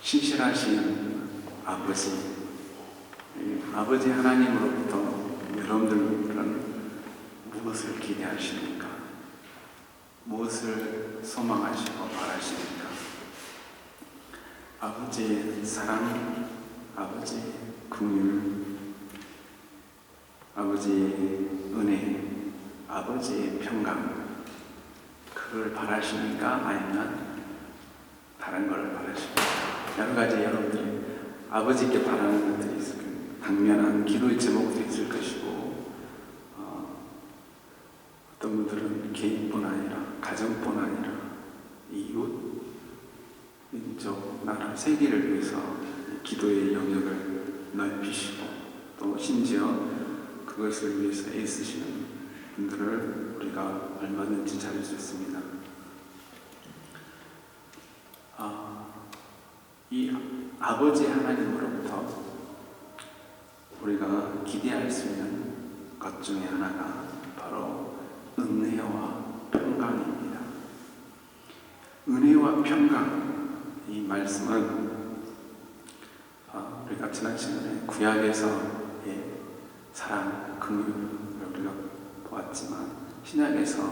신실하신 아버지 하나님으로부터 여러분들은 무엇을 기대하십니까? 무엇을 소망하시고 바라십니까? 아버지의 사랑, 아버지의 긍휼, 아버지의 은혜, 아버지의 평강, 그걸 바라십니까? 아니면 다른 걸 바라십니까? 여러 가지 여러분들이 아버지께 바라는 것들이 있을 거예요. 당면한 기도의 제목도 있을 것이고, 어떤 분들은 개인뿐 아니라 가정뿐 아니라 이웃, 민족, 나라, 세계를 위해서 기도의 영역을 넓히시고, 또 심지어 그것을 위해서 애쓰시는 분들을 우리가 얼마든지 찾을 수 있습니다. 이 아버지 하나님으로부터 우리가 기대할 수 있는 것 중에 하나가 바로 은혜와 평강입니다. 은혜와 평강, 이 말씀은 우리가 지난 시간에 구약에서의 사랑, 긍휼을 우리가 보았지만 신약에서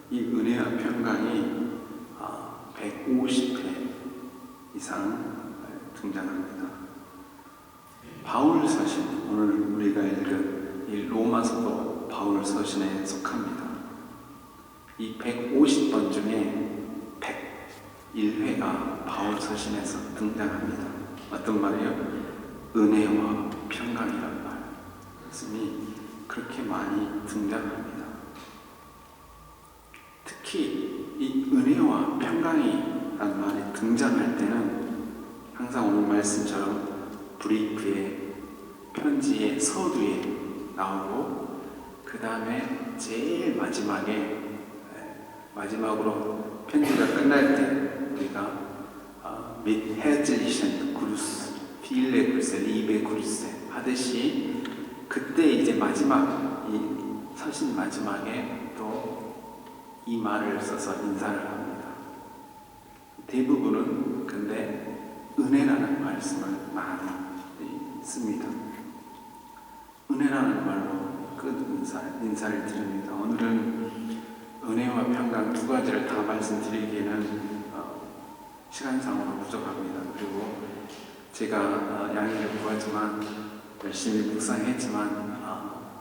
이 은혜와 평강이 150회 이상 등장합니다. 바울 서신, 오늘 우리가 읽은 이 로마서도 바울 서신에 속합니다. 이 150번 중에 101회가 바울 서신에서 등장합니다. 어떤 말이에요? 은혜와 평강이란 말씀이 그렇게 많이 등장합니다. 특히 이 은혜와 평강이란 말이 등장할 때는 항상 오늘 말씀처럼 브리프에, 편지의 서두에 나오고, 그 다음에 제일 마지막으로 편지가 끝날 때 우리가 mit herzlichen Gruß, viele Grüße, liebe Grüße 하듯이 그때 이제 마지막, 이 서신 마지막에 또 이 말을 써서 인사를 합니다. 대부분은 근데 은혜라는 말씀을 많이 씁니다. 은혜라는 말로 끝 인사를 드립니다. 오늘은 은혜와 평강 두 가지를 다 말씀드리기에는 시간상으로 부족합니다. 그리고 제가 양해를 구하지만 열심히 묵상했지만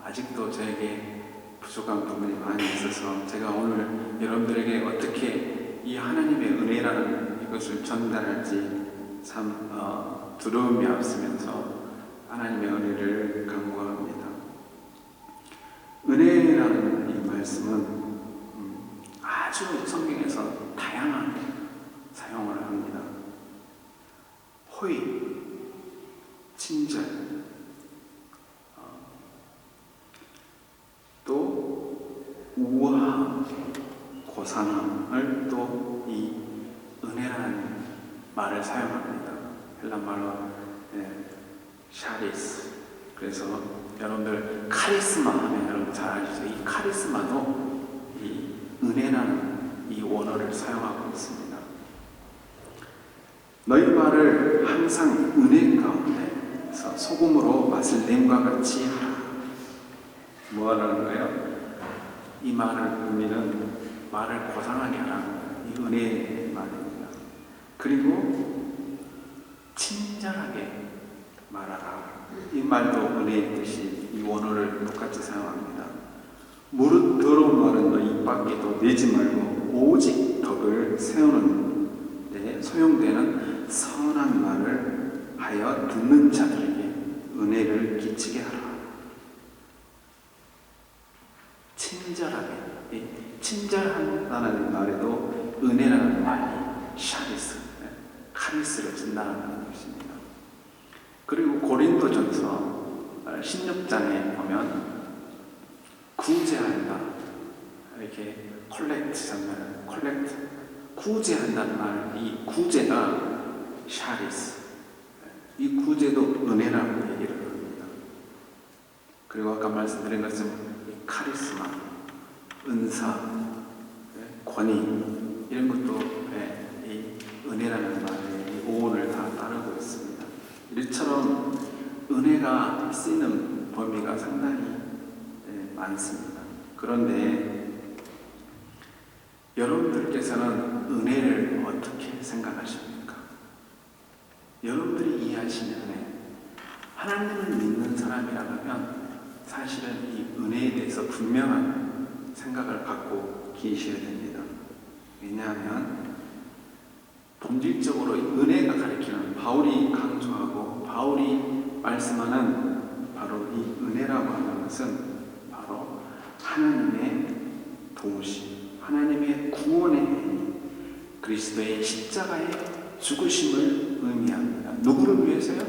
아직도 저에게 부족한 부분이 많이 있어서 제가 오늘 여러분들에게 어떻게 이 하나님의 은혜라는 이것을 전달할지 참 두려움이 앞서면서 하나님의 은혜를 간구합니다. 은혜라는 이 말씀은 아주 성경에서 다양하게 사용을 합니다. 호의, 친절, 또 우아함, 고상함을 또 이 은혜라는 말을 사용합니다. 헬란말로 샤리스. 그래서 여러분들 카리스마 하면 여러분 잘 아시죠? 이 카리스마도 이 은혜라는 이 원어를 사용하고 있습니다. 너희 말을 항상 은혜 가운데서 소금으로 맛을 냄과 같이 하라. 뭐 하라는 거예요? 이 말을 의미는 말을 고상하게 하라. 이 은혜의 말입니다. 그리고 친절하게 말하라. 이 말도 은혜의 뜻이 이 원어를 똑같이 사용합니다. 무릇 더러운 말은 너 입 밖에도 내지 말고 오직 덕을 세우는 데 소용되는 선한 말을 하여 듣는 자들에게 은혜를 끼치게 하라. 친절하게, 친절한다는 말에도 은혜라는 말이 샤리스, 카리스를 쓴다는 것입니다. 그리고 고린도전서 16장에 보면 구제한다, 이렇게 콜렉트, 구제한다는 말, 이 구제가 샤리스, 이 구제도 은혜라고 얘기를 합니다. 그리고 아까 말씀드린 것처럼 카리스마, 은사, 권위 이런 것도 이 은혜라는 말의 오온을 다 은혜가 쓰이는 범위가 상당히 많습니다. 그런데 여러분들께서는 은혜를 어떻게 생각하십니까? 여러분들이 이해하시는 은혜, 하나님을 믿는 사람이라고 하면 사실은 이 은혜에 대해서 분명한 생각을 갖고 계셔야 됩니다. 왜냐하면 본질적으로 은혜가 가리키는, 바울이 강조하고 바울이 말씀하는 바로 이 은혜라고 하는 것은 바로 하나님의 도우심, 하나님의 구원의 행위, 그리스도의 십자가의 죽으심을 의미합니다. 누구를 위해서요?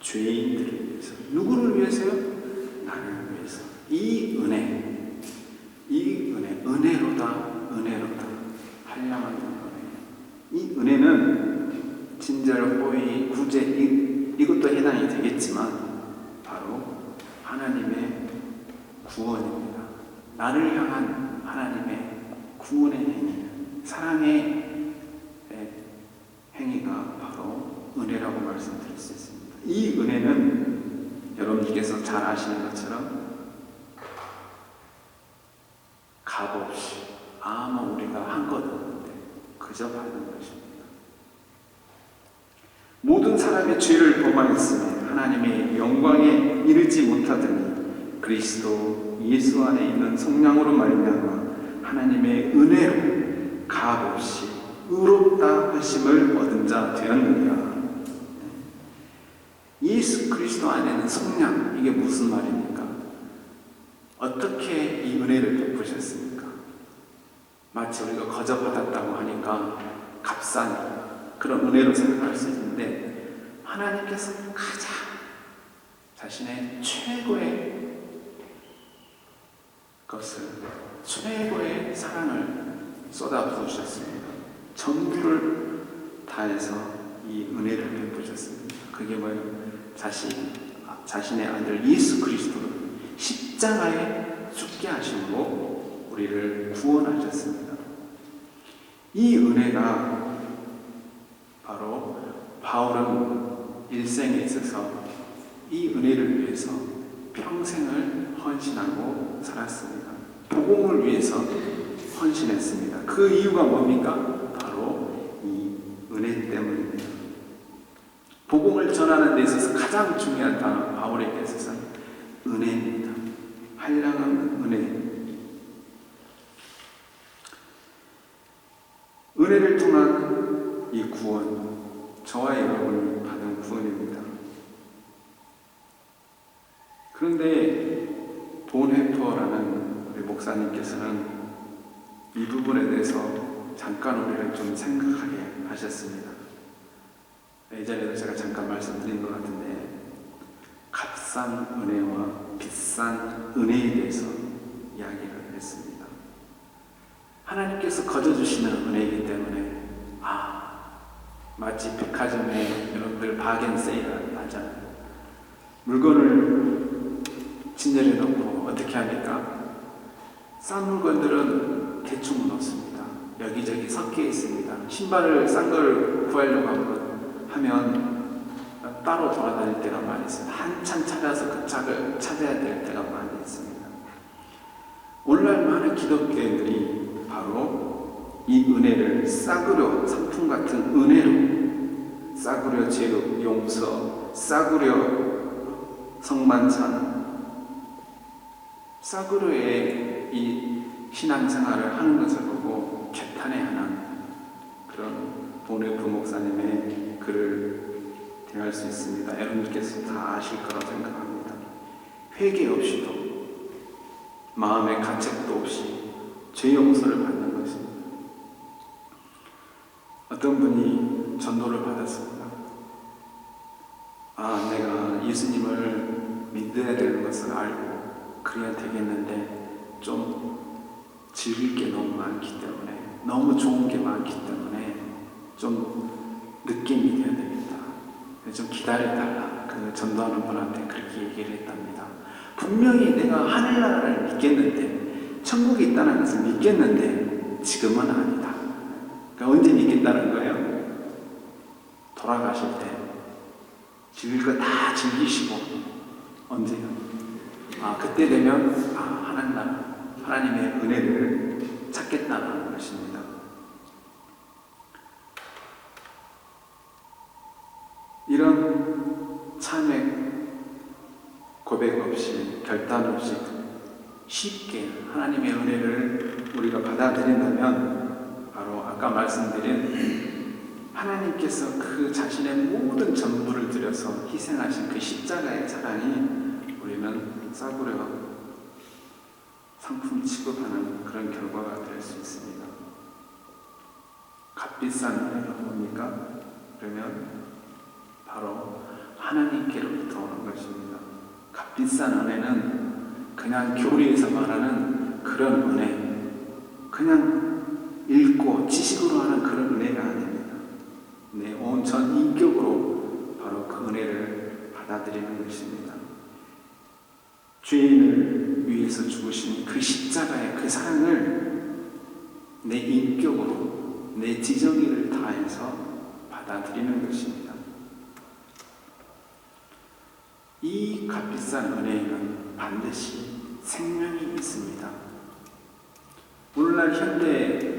죄인들을 위해서. 누구를 위해서요? 나를 위해서. 이 은혜, 은혜로다 한량한 은혜. 이 은혜는 친절, 호의, 구제 이것도 해당이 되겠지만 바로 하나님의 구원입니다. 나를 향한 하나님의 구원의 행위, 사랑의 행위가 바로 은혜라고 말씀드릴 수 있습니다. 이 은혜는 여러분께서 잘 아시는 것처럼 값없이 아무 우리가 한 것 없는데 그저 받는 것입니다. 모든 사람의 죄를 범하였으니 하나님의 영광에 이르지 못하더니 그리스도 예수 안에 있는 성령으로 말미암아 하나님의 은혜로 값없이 의롭다 하심을 얻은 자 되었느니라. 예수 그리스도 안에는 성령, 이게 무슨 말입니까? 어떻게 이 은혜를 베푸셨습니까? 마치 우리가 거저 받았다고 하니까 값싼 그런 은혜로 생각할 수 있는데, 하나님께서 가장 자신의 최고의 것을, 최고의 사랑을 쏟아 부으셨습니다. 전부를 다해서 이 은혜를 베푸셨습니다. 그게 뭐예요? 자신의 아들 예수 그리스도를 십자가에 죽게 하심으로 우리를 구원하셨습니다. 이 은혜가 바로 바울은 일생에 있어서 이 은혜를 위해서 평생을 헌신하고 살았습니다. 복음을 위해서 헌신했습니다. 그 이유가 뭡니까? 바로 이 은혜 때문입니다. 복음을 전하는 데 있어서 가장 중요한 단어, 바울에게 있어서는 은혜입니다. 한량한 은혜. 은혜를 통한 이 구원, 저와 여러분이 받은 구원입니다. 그런데 본헤퍼라는 우리 목사님께서는 이 부분에 대해서 잠깐 우리를 좀 생각하게 하셨습니다. 예전에도 제가 잠깐 말씀드린 것 같은데, 값싼 은혜와 비싼 은혜에 대해서 이야기를 했습니다. 하나님께서 거저주시는 은혜이기 때문에 마치 백화점에 여러분들 바겐 세일 하잖아요. 물건을 진열해 놓고 어떻게 합니까? 싼 물건들은 대충 놓습니다. 여기저기 섞여 있습니다. 신발을 싼 걸 구하려고 하면 따로 돌아다닐 때가 많이 있습니다. 한참 찾아서 그 짝을 찾아야 될 때가 많이 있습니다. 오늘날 많은 기독교인들이 바로 이 은혜를 싸구려 상품 같은 은혜로, 싸구려 제육, 용서, 싸구려 성만찬, 싸구려의 이 신앙생활을 하는 것을 보고 개탄해하는 그런 본헤퍼 목사님의 글을 대할 수 있습니다. 여러분께서 다 아실 거라고 생각합니다. 회개 없이도, 마음의 가책도 없이 죄 용서를 받는 것입니다. 어떤 분이 전도를 받았습니다. 내가 예수님을 믿어야 되는 것을 알고 그래야 되겠는데 좀 즐길 게 너무 많기 때문에, 너무 좋은 게 많기 때문에 좀 늦게 믿어야 되겠다. 좀 기다려달라. 그 전도하는 분한테 그렇게 얘기를 했답니다. 분명히 내가 하늘나라를 믿겠는데, 천국에 있다는 것을 믿겠는데 지금은 아니다. 그러니까 언제 믿겠다는 거예요? 돌아가실 때, 즐길 거 다 즐기시고 언제요? 그때 되면 하나님의 은혜를 찾겠다는 것입니다. 이런 참회 고백 없이 결단 없이 쉽게 하나님의 은혜를 우리가 받아들인다면 바로 아까 말씀드린 하나님께서 그 자신의 모든 전부를 들여서 희생하신 그 십자가의 사랑이 우리는 싸구려 상품 취급하는 그런 결과가 될 수 있습니다. 값비싼 은혜가 뭡니까? 그러면 바로 하나님께로부터 오는 것입니다. 값비싼 은혜는 그냥 교리에서 말하는 그런 은혜, 그냥 읽고 지식으로 하는 그런 은혜가 아닙니다. 내 온 전 인격으로 바로 그 은혜를 받아들이는 것입니다. 죄인을 위해서 죽으신 그 십자가의 그 사랑을 내 인격으로 내 지정의를 다해서 받아들이는 것입니다. 이 값비싼 은혜에는 반드시 생명이 있습니다. 오늘날 현대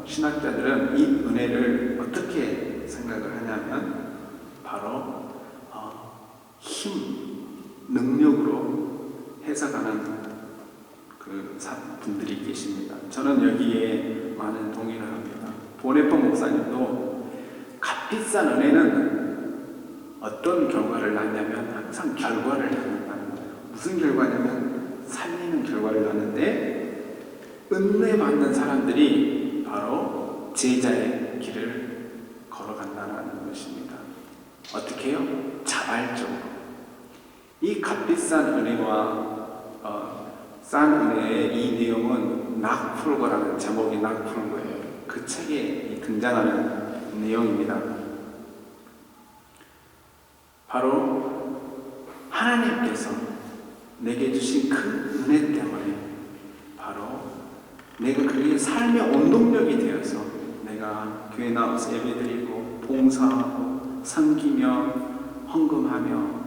신학자들은 이 은혜를 어떻게 생각을 하냐면 바로 힘, 능력으로 해석하는 그 분들이 계십니다. 저는 여기에 많은 동의를 합니다. 보네폰 목사님도 값비싼 은혜는 어떤 결과를 낳냐면 항상 결과를 낳는다는 거예요. 무슨 결과냐면 살리는 결과를 낳는데 은혜 받는 사람들이 바로 제자의 길을 걸어간다는 것입니다. 어떻게 해요? 자발적으로. 이 값비싼 은혜와 싼 은혜의 이 내용은 낙풀거라는 제목이 낙풀거예요. 그 책에 등장하는 내용입니다. 바로 하나님께서 내게 주신 그 은혜 때문에 바로 내가 그의 삶의 원동력이 되어서 내가 교회 나와서 예배드리고 봉사하고 섬기며 헌금하며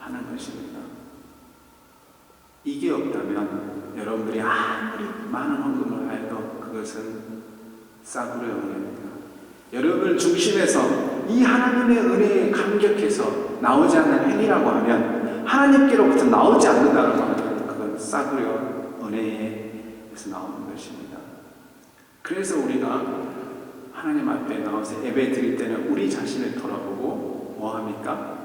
하는 것입니다. 이게 없다면 여러분들이 아무리 많은 헌금을 하여도 그것은 싸구려 은혜입니다. 여러분을 중심에서 이 하나님의 은혜에 감격해서 나오지 않는 행위라고 하면 하나님께로부터 나오지 않는다고 하면 그건 싸구려 은혜에서 나오는 것입니다. 그래서 우리가 하나님 앞에 나와서 예배 드릴 때는 우리 자신을 돌아보고 뭐합니까?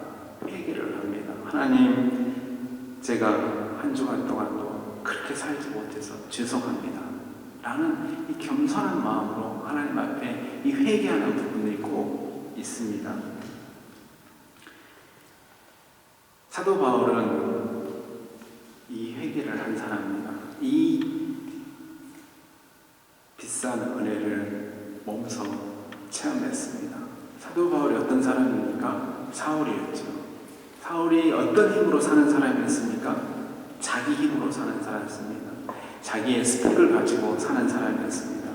회개를 합니다. 하나님, 제가 한 주간 동안도 그렇게 살지 못해서 죄송합니다. 라는 이 겸손한 마음으로 하나님 앞에 이 회개하는 부분이 꼭 있습니다. 사도 바울은 이 회개를 한 사람입니다. 이 비싼 은혜를 몸소 체험했습니다. 사도 바울이 어떤 사람입니까? 사울이었죠. 사울이 어떤 힘으로 사는 사람이었습니까? 자기 힘으로 사는 사람이었습니다. 자기의 스펙을 가지고 사는 사람이었습니다.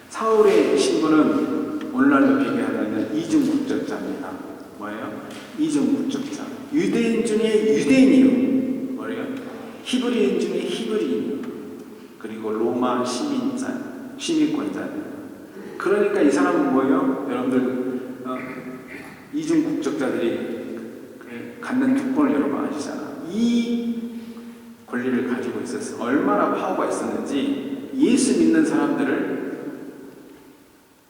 사울의 신분은 오늘날로 비교하면 이중국적자입니다. 뭐예요? 이중국적자. 유대인 중에 유대인이요. 뭐예요? 히브리인 중에 히브리인. 그리고 로마 시민권자. 그러니까 이 사람은 뭐예요? 여러분들 이중국적자들이 갖는 특권을 여러분 아시잖아. 이 권리를 가지고 있었어요. 얼마나 파워가 있었는지 예수 믿는 사람들을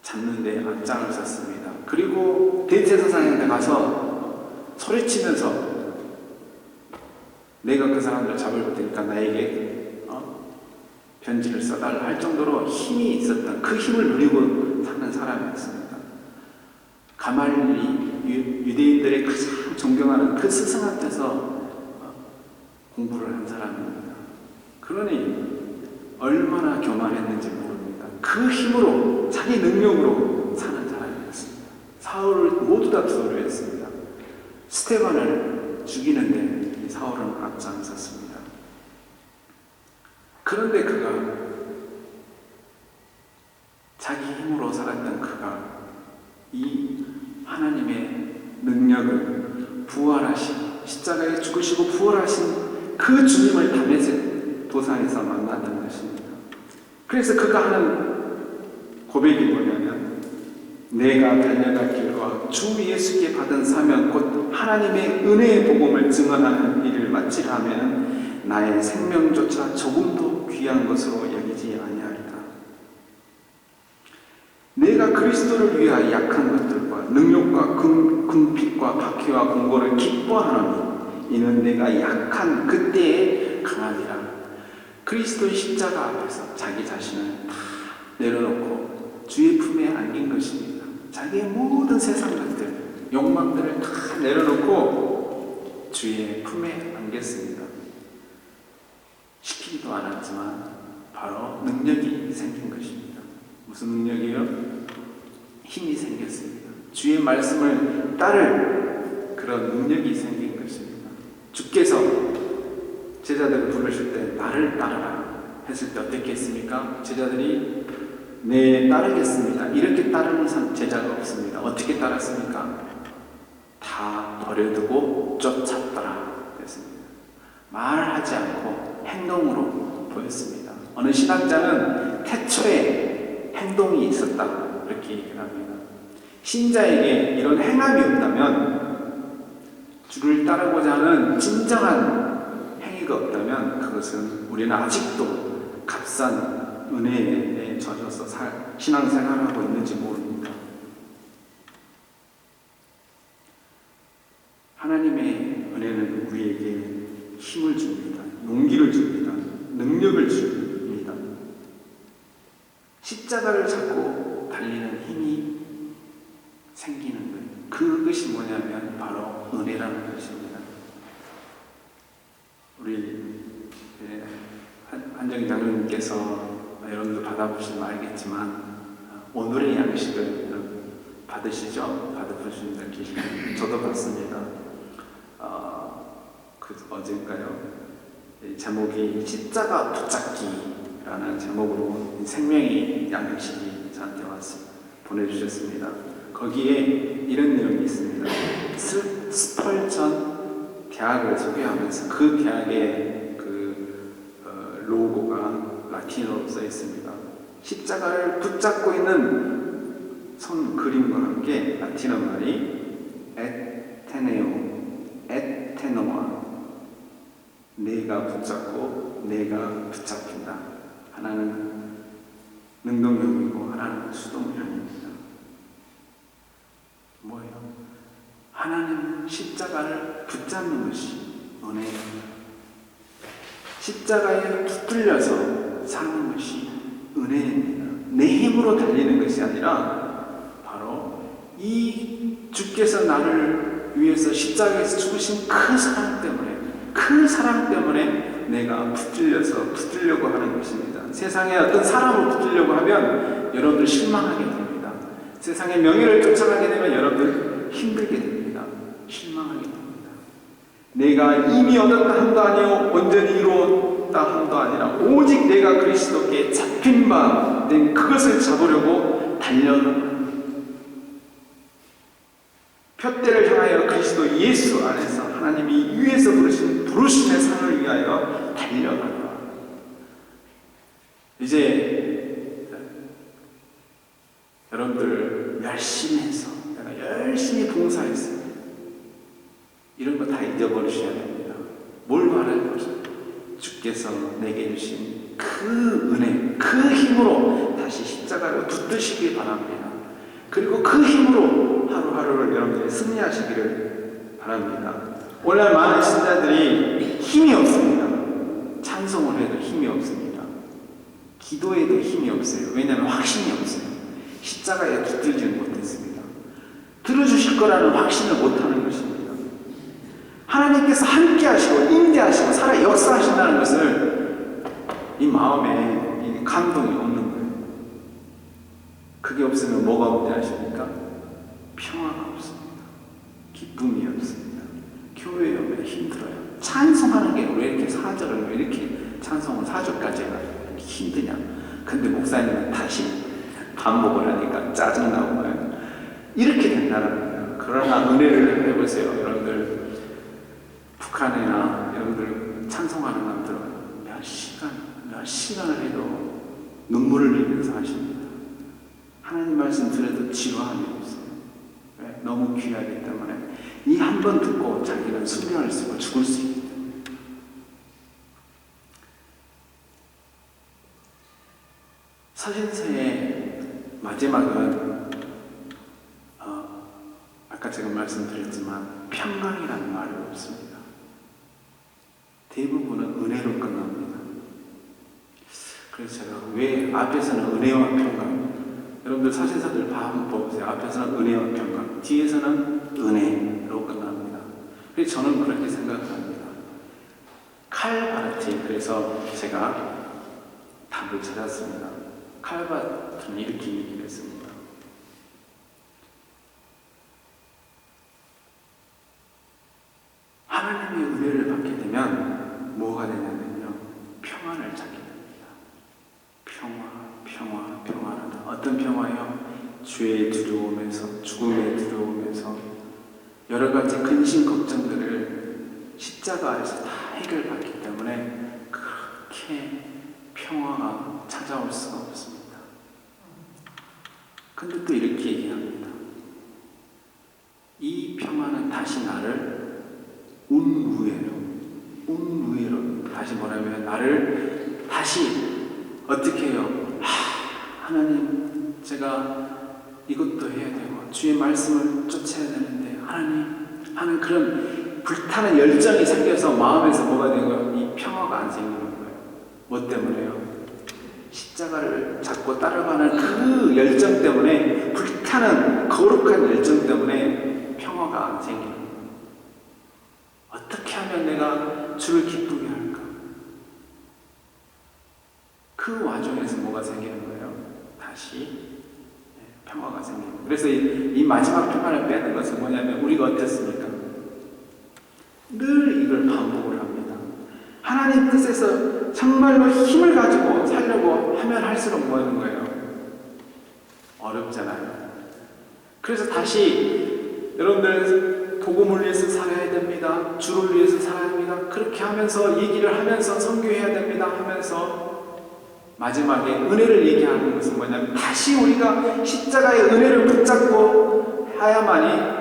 잡는 데 앞장을 섰습니다. 그리고 대제사장한테 가서 소리치면서 내가 그 사람들을 잡을 테니까 나에게 편지를 써달라 할 정도로 힘이 있었던 그 힘을 누리고 사는 사람이었습니다. 가말리 유대인들의 가장 존경하는 그 스승한테서 공부를 한 사람입니다. 그러니 얼마나 교만했는지 모릅니다. 그 힘으로 자기 능력으로 사는 사람이었습니다. 사울을 모두 다 두려워했습니다. 스테반을 죽이는데 이 사울은 앞장섰습니다. 그런데 그가 자기 힘으로 살았던 그가 이 하나님의 능력을 부활하신, 십자가에 죽으시고 부활하신 그 주님을 담에색 도상에서 만났던 것입니다. 그래서 그가 하는 고백이 뭐냐면, 내가 달려갈 길과 주 예수께 받은 사명 곧 하나님의 은혜의 복음을 증언하는 일을 마치려 하면 나의 생명조차 조금도 귀한 것으로 여기지 아니하리라. 내가 그리스도를 위하여 약한 것들과 능력과 궁핍과 박해와 공고를 기뻐하노니 이는 내가 약한 그때에 강하니라. 그리스도의 십자가 앞에서 자기 자신을 다 내려놓고 주의 품에 안긴 것입니다. 자기의 모든 세상 것들, 욕망들을 다 내려놓고 주의 품에 안겼습니다. 시키지도 않았지만 바로 능력이 생긴 것입니다. 무슨 능력이요? 힘이 생겼습니다. 주의 말씀을 따를 그런 능력이 생긴 것입니다. 주께서 제자들을 부르실 때 나를 따르라 했을 때 어떻게 했습니까? 제자들이 네, 따르겠습니다. 이렇게 따르는 제자가 없습니다. 어떻게 따랐습니까? 다 버려두고 쫓았더라 했습니다. 말하지 않고 행동으로 보였습니다. 어느 신학자는 태초에 행동이 있었다 이렇게 얘기를 합니다. 신자에게 이런 행함이 없다면, 주를 따르고자 하는 진정한 행위가 없다면 그것은 우리는 아직도 값싼 은혜에 젖어서 신앙생활하고 있는지 모릅니다. 하나님의 은혜는 우리에게 힘을 줍니다. 용기를 줍니다. 능력을 줍니다. 십자가를 잡고 달리는 힘이 생기는 거예요. 그것이 뭐냐면 바로 은혜라는 것입니다. 우리 한정희 장로님께서 여러분도 받아보시면 알겠지만 오늘의 양식을 받으시죠? 받아보시는 분 계시죠? 저도 받습니다. 어제인가요? 제목이 십자가 붙잡기라는 제목으로 생명의 양식이 저한테 보내주셨습니다. 거기에 이런 내용이 있습니다. 스펄전 대학을 소개하면서 그 대학의 로고가 라틴어로 써 있습니다. 십자가를 붙잡고 있는 손 그림과 함께 라틴어 말이 에테노아, 내가 붙잡고 내가 붙잡힌다. 하나는 능동형이고 하나는 수동형입니다. 뭐예요? 하나는 십자가를 붙잡는 것이 은혜입니다. 십자가에 붙들려서 사는 것이 은혜입니다. 내 힘으로 달리는 것이 아니라 바로 이 주께서 나를 위해서 십자가에서 죽으신 그 사랑 때문에 내가 붙들려고 하는 것입니다. 세상에 어떤 사람을 붙들려고 하면 여러분들 실망하게 됩니다. 세상의 명예를 쫓아가게 되면 여러분들 힘들게 됩니다. 실망하게 됩니다. 내가 이미 얻었다 함도 아니요 온전히 이루었다 함도 아니라 오직 내가 그리스도께 잡힌 바 된 그것을 잡으려고 달려는 표대를 향하여 그리스도 예수 안에서 하나님이 위에서 부르심의 상을 위하여 달려간다. 이제 여러분들 열심히 해서 내가 열심히 봉사했어요. 이런 거 다 잊어버리셔야 됩니다. 뭘 말할 것이요? 주께서 내게 주신 그 은혜, 그 힘으로 다시 십자가를 붙드시길 바랍니다. 그리고 그 힘으로 하루하루를 여러분들이 승리하시기를 바랍니다. 오늘 많은 신자들이 힘이 없습니다. 찬송을 해도 힘이 없습니다. 기도해도 힘이 없어요. 왜냐하면 확신이 없어요. 십자가에 붙들지는 못했습니다. 들어주실 거라는 확신을 못하는 것입니다. 하나님께서 함께 하시고 임재하시고 살아 역사하신다는 것을 이 마음에 감동이 없는 거예요. 그게 없으면 뭐가 없대 하십니까? 평화가 없습니다. 기쁨이 없습니다. 교회에 오면 힘들어요. 찬송하는 게 왜 이렇게 사절을 왜 이렇게 찬송을 4절까지 해가지고 힘드냐. 근데 목사님은 다시 반복을 하니까 짜증나고 이렇게 된다는 거예요. 그러나 은혜를 해보세요. 여러분들 북한이나 여러분들 찬송하는 분들은 몇 시간을 해도 눈물을 흘리면서 하십니다. 하나님 말씀 들어도 지루함이 없어요. 왜? 너무 귀하기 때문에 이 한 번 듣고 자기는 수명을 쓰고 죽을 수 있기 때문에. 서신서의 마지막은 아까 제가 말씀드렸지만 평강이라는 말이 없습니다. 대부분은 은혜로 끝납니다. 그래서 제가 왜 앞에서는 은혜와 평강, 여러분들 사신서들 한번 보세요. 앞에서는 은혜와 평강, 뒤에서는 은혜로 끝납니다. 그래서 저는 그렇게 생각합니다. 칼바르트, 그래서 제가 답을 찾았습니다. 칼바르트는 이렇게 얘기를 했습니다. 하나님의 은혜를 받게 되면 뭐가 되냐면요, 평안을 찾게 됩니다. 평화하다. 어떤 평화요? 죄의 두려움에서, 죽음의 두려움에서 여러 가지 근심 걱정들을 십자가 안에서 다 해결받기 때문에 그렇게 평화가 찾아올 수가 없습니다. 근데 또 이렇게 얘기합니다. 이 평화는 다시 나를 운무회로, 다시 뭐냐면 나를 다시 어떻게 해요? 하나님, 제가 이것도 해야 되고 주의 말씀을 쫓아야 되는데 하나님 하는 그런 불타는 열정이 생겨서 마음에서 뭐가 되고요? 이 평화가 안 생기는 거예요. 뭐 때문에요? 십자가를 잡고 따라가는 그 열정 때문에, 불타는 거룩한 열정 때문에 평화가 안 생기는 거예요. 어떻게 하면 내가 주를 기쁘게 할까? 그 와중에서 뭐가 생기는 거예요? 다시 평화가 생기는 거예요. 그래서 이 마지막 평화를 빼는 것은 뭐냐면, 우리가 어땠습니까? 늘 이걸 반복을 합니다. 하나님 뜻에서 정말로 힘을 가지고 살려고 하면 할수록 뭐 하는 거예요? 어렵잖아요. 그래서 다시 여러분들 복음을 위해서 살아야 됩니다. 주를 위해서 살아야 합니다. 그렇게 하면서 얘기를 하면서 선교해야 됩니다 하면서 마지막에 은혜를 얘기하는 것은 뭐냐면, 다시 우리가 십자가의 은혜를 붙잡고 해야만이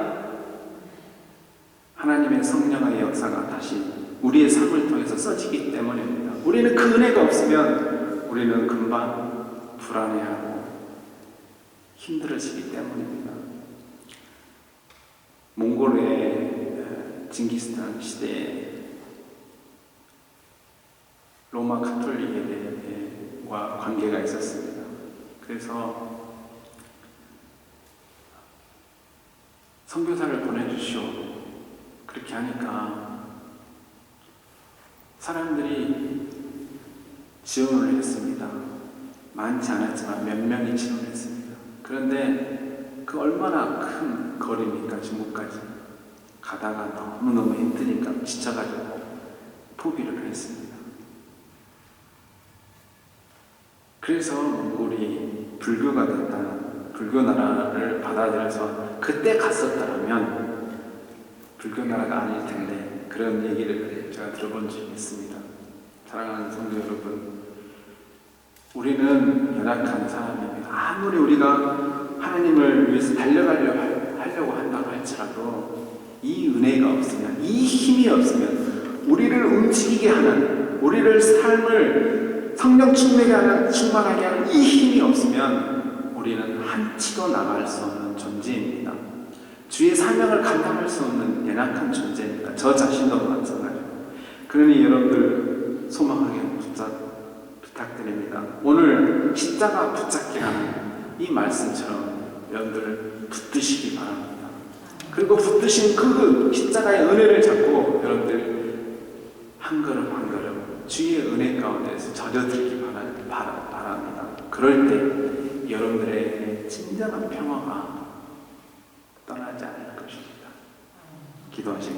하나님의 성령의 역사가 다시 우리의 삶을 통해서 써지기 때문입니다. 우리는 그 은혜가 없으면 우리는 금방 불안해하고 힘들어지기 때문입니다. 몽골의 징기스탄 시대에 로마 가톨릭과 관계가 있었습니다. 그래서 선교사를 보내주시오. 그렇게 하니까 사람들이 지원을 했습니다. 많지 않았지만 몇 명이 지원했습니다. 그런데 그 얼마나 큰 거리입니까? 중국까지 가다가 너무너무 힘드니까 지쳐가지고 포기를 했습니다. 그래서 몽골이 불교가 됐다, 불교 나라를 받아들여서 그때 갔었다면 불교 나라가 아닐 텐데, 그런 얘기를 제가 들어본 적이 있습니다. 사랑하는 성도 여러분, 우리는 연약한 사람입니다. 아무리 우리가 하나님을 위해서 달려가려고 한다고 할지라도 이 은혜가 없으면, 이 힘이 없으면, 우리를 움직이게 하는, 우리를 삶을 성령 충만하게 하는 이 힘이 없으면 우리는 한치도 나갈 수 없는 존재입니다. 주의 사명을 감당할 수 없는 연약한 존재입니다. 저 자신도 마찬가지고. 그러니 여러분들 소망하게 부탁드립니다. 오늘 십자가 붙잡기라는 이 말씀처럼 여러분들 붙드시기 바랍니다. 그리고 붙드신 그 십자가의 은혜를 잡고 여러분들 한 걸음 한 걸음 주의 은혜 가운데서 젖어들기 바랍니다. 그럴 때 여러분들의 진정한 평화가 떠나지 않을 것입니다. 기도하시겠습니다.